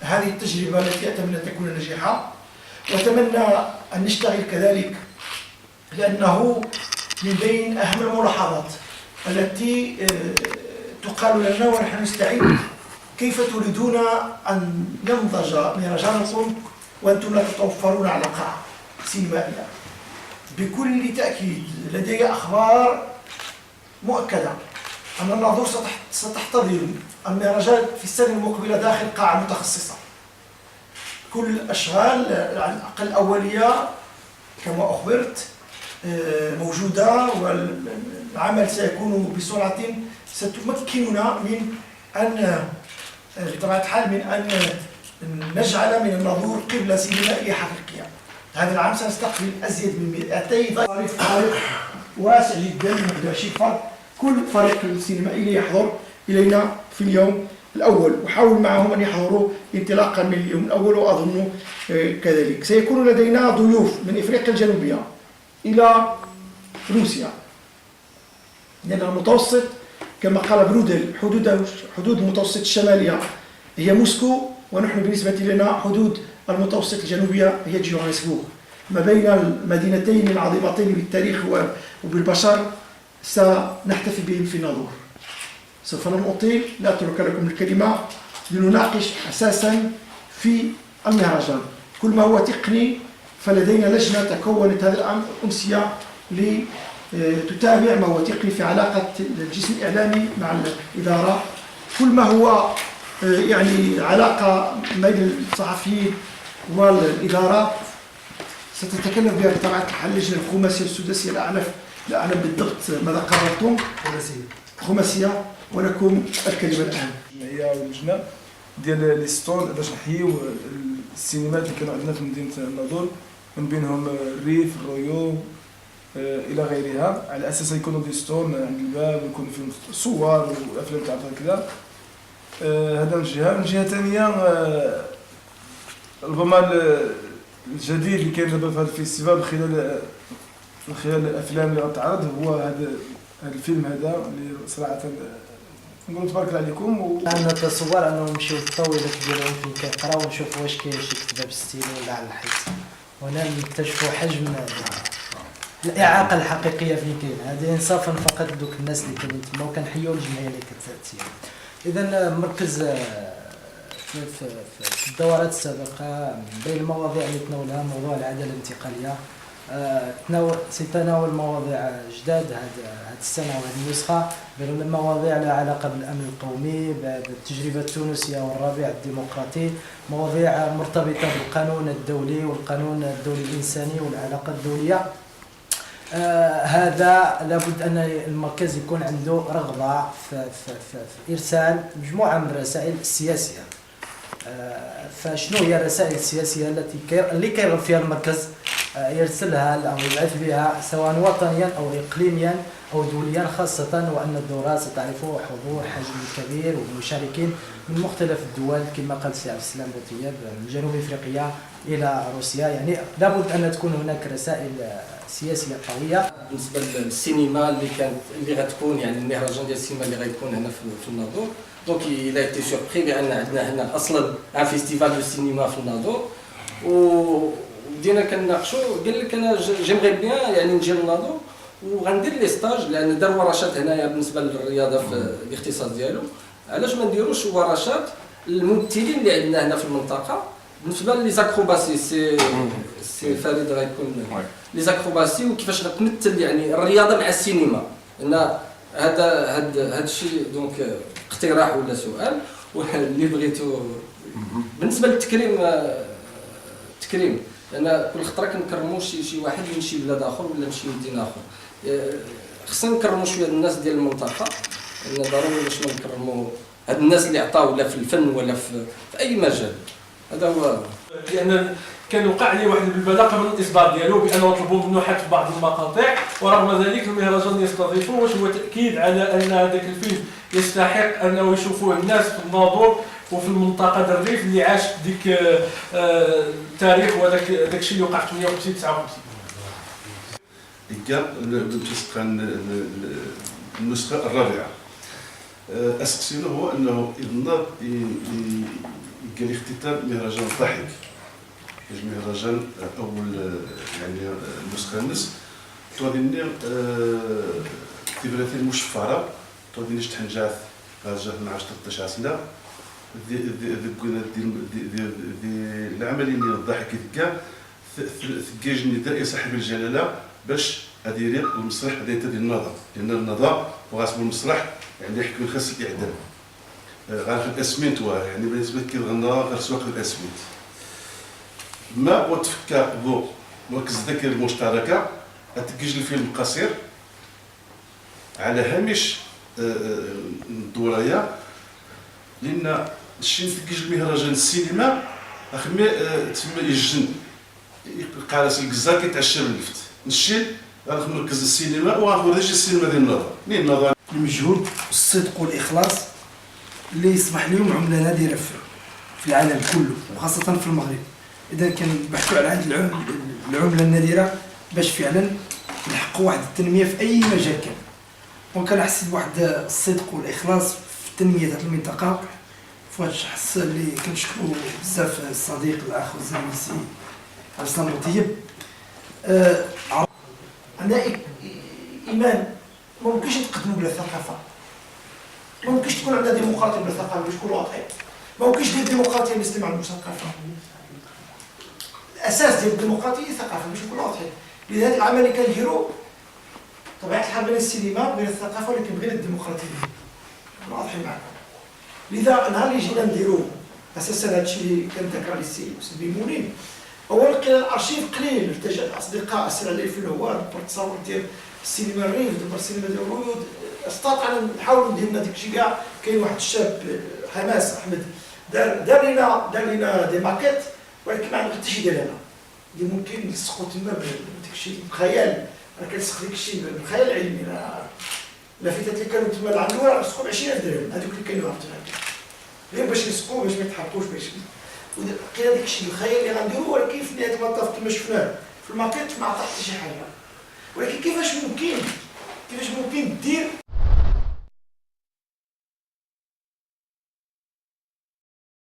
هذه التجربة التي أتمنى أن تكون ناجحة، وأتمنى أن نشتغل كذلك، لأنه من بين أهم الملاحظات التي تقال لنا ونحن نستعد: كيف تريدون أن ينضج مهرجانكم وأنتم لا تتوفرون على قاعة سينمائية؟ بكل تأكيد لدي أخبار مؤكدة أن الناظور ستحتضن المهرجان في السنة المقبلة داخل قاعة متخصصة. كل الأشغال على الأقل الأولية كما أخبرت موجودة، والعمل سيكون بسرعة ستمكننا من أن بطبيعة الحال من أن نجعل من الناظور قبلة سينمائية حقيقية. هذا العام سنستقبل أزيد من 200 ضيف، فريق واسع جدا من 21 فرد. كل فريق السينمائي يحضر إلينا في اليوم الأول، وحاول معهم أن يحضروا انطلاقا من اليوم الأول، وأظن كذلك سيكون لدينا ضيوف من إفريقيا الجنوبية إلى روسيا، لأن المتوسط كما قال برودل حدود المتوسط الشمالية هي موسكو، ونحن بالنسبة لنا حدود المتوسط الجنوبية هي جوهانسبورغ. ما بين المدينتين العظيمتين بالتاريخ وبالبشر سنحتفي بهم في الناظور. سوف لن أطيل، لا أترك لكم الكلمة لنناقش أساسا في المهرجان. كل ما هو تقني فلدينا لجنة تكونت هذا العام أمسية لتتابع ما هو تقني في علاقة الجسم الإعلامي مع الإدارة. كل ما هو يعني علاقة بين الصحفيين والإدارة ستتكلم بها بطبيعة الحال اللجنة الخماسية والسداسية. لا أعلم بالضبط ماذا قررتم. خماسية، ولكم الكلمة الآن. هي اللجنة ديال لي ستون باش نحييو السينمات اللي كانوا عندنا في مدينة الناظور، من بينهم الريف، الرويو إلى غيرها، على أساس يكونوا دي ستون عند الباب ويكون فيهم صور وأفلام تاع كذا. هذا من جهة. من جهة ثانية ربما الجديد اللي كاين دابا في هذا الفيستيفال من خلال الأفلام اللي غتعرض هو هذا الفيلم هذا اللي صراحة نقولوا تبارك الله عليكم. أنا نتصور أنه نمشيو الطويلة ديالهم فين كنقراو ونشوفوا واش كاين شي كتابة بالستيل ولا على الحيط، وهنا نكتشفوا حجم الإعاقة الحقيقية فين كاين. هذه إنصافا فقط دوك الناس اللي كاينين تما، وكنحيوا الجمعية اللي كتسير. إذا مركز في الدورات السابقة بين المواضيع اللي تناولها موضوع العدالة الانتقالية، سيتناول مواضيع جداد هذه السنة وهذه النسخة، بين المواضيع لها علاقة بالأمن القومي، بالتجربة التونسية والربيع الديمقراطي، مواضيع مرتبطة بالقانون الدولي والقانون الدولي الإنساني والعلاقات الدولية. هذا لابد أن المركز يكون عنده رغبة في إرسال مجموعة من الرسائل السياسية. فشنو هي الرسائل السياسية اللي كيرغب فيها المركز يرسلها أو يبعث بها سواء وطنيا أو إقليميا أو دوليا، خاصة وأن الدورة ستعرف حضور حجم كبير ومشاركين من مختلف الدول كما قال السي عبد السلام بوطياب من جنوب أفريقيا إلى روسيا. يعني لابد أن تكون هناك رسائل سياسية قوية. بالنسبة للسينما اللي غتكون يعني المهرجان ديال السينما اللي غيكون هنا في الناظور، دونك إلا ايتي سوربري بأن عندنا هنا أصلا ان فيستيفال دو السينما في الناظور، وبدينا كنناقشوا. قال لك أنا جيمغي بيان يعني نجي للناظور وغندير لي ستاج، لأن دار ورشات هنايا بالنسبة للرياضة في الاختصاص ديالو. علاش ما نديروش ورشات الممثلين اللي عندنا هنا في المنطقة بالنسبة لي زاكروباسي؟ سي فريد غيكون لي زاكروباسي وكيفاش غتمثل يعني الرياضة مع السينما. لأن هذا الشيء دونك اقتراح ولا سؤال واللي بغيتو بالنسبة للتكريم. التكريم لأن كل خطرة كنكرموا شي واحد من شي بلاد آخر ولا من شي مدينة آخر، خصنا نكرموا شوية الناس ديال المنطقة، لأن ضروري باش نكرموا هاد الناس اللي عطاو ولا في الفن ولا في أي مجال. هذا هو. لأن كان وقع لي واحد البلبله قبل الاصدار ديالو بانه طلبوا منه حذف بعض المقاطع، ورغم ذلك المهرجان يستضيفه، واش هو تاكيد على ان هذاك الفيلم يستحق انه يشوفوه الناس في الناظور وفي المنطقه ديال الريف اللي عاشت ديك التاريخ وهذاك الشيء اللي وقع في 58 59. النسخه الرابعه. أسقسينا هو أنه قال لي اختتام مهرجان الضحك، مهرجان اول يعني النسخه النص غادي ندير اكتيفيتي مشفره غادي نشطح نجاث جات من 10 13 سنه العمليه ديال الضحك كاع ثقاجني دائره صاحب الجلاله باش غادي يريق المسرح غادي يتدي النظر، لان النظر وغاسم المسرح يعني يحكم خاص الاعدام غير الاسمنت يعني بالنسبه كيتغنى غير سواق الاسمنت ما وتفكر بو مركز الذاكره المشتركه غتكيج الفيلم قصير على هامش الدوريه، لان الشيء تكيج المهرجان السينما اخمي تما يجن يلقى راس الكزار كيتعشى باللفت نشيل غناخذ مركز السينما وغناخذ رجل السينما ديال النظر منين النظر المجهود والصدق والاخلاص اللي يصبح اليوم عمله نادره في العالم كله وخاصه في المغرب. اذا كنبحثوا على هذه العمله النادره باش فعلا نحققوا واحد التنميه في اي مجال كان. وكنحس بواحد الصدق والاخلاص في تنميه هذه المنطقه في هذا الشخص اللي كنشكروا بزاف الصديق الاخ والزميل السي عبد السلام بوطيب. عندنا ايمان ما ممكنش نتقدموا بلا ثقافه، ما ممكنش تكون عندنا ديمقراطيه بلا ثقافه باش نكونوا واضحين، ما ممكنش دير ديمقراطيه باش ما عندوش ثقافه. الاساس ديال الديمقراطيه هي الثقافه باش نكونوا واضحين. لهذا العمل اللي كنديروا طبيعه الحال بغينا السينما بغينا الثقافه ولكن بغينا الديمقراطيه، نكونوا واضحين معكم. لذا النهار اللي جينا نديروا اساسا هذا الشيء اللي كنذكر عليه السي بيمونين، اولا لقينا الارشيف قليل، ارتجى الاصدقاء اسر عليه في الهوار التصاور ديال السينما الريف دابا السينما ديال الريود استطعنا نحاولوا ندير داك الشيء كاع. كاين واحد الشاب حماس احمد دار لنا دي ماكيت ولكن ما عندنا حتى شي ديال هنا اللي ممكن نلصقوا تما بداك الشيء بخيال. راه كنلصق داك الشيء بالخيال العلمي. اللافتات اللي كانوا تما اللي عندنا راه لصقوا ب 20,000 درهم هذوك اللي كانوا غير باش يلصقوا باش ما يتحرقوش باش كاين هذاك الشيء الخيال اللي غنديروه. ولكن في نهايه المطاف كما شفناه في الماكيت ما عطى حتى شي حاجه. ولكن كيفاش ممكن دير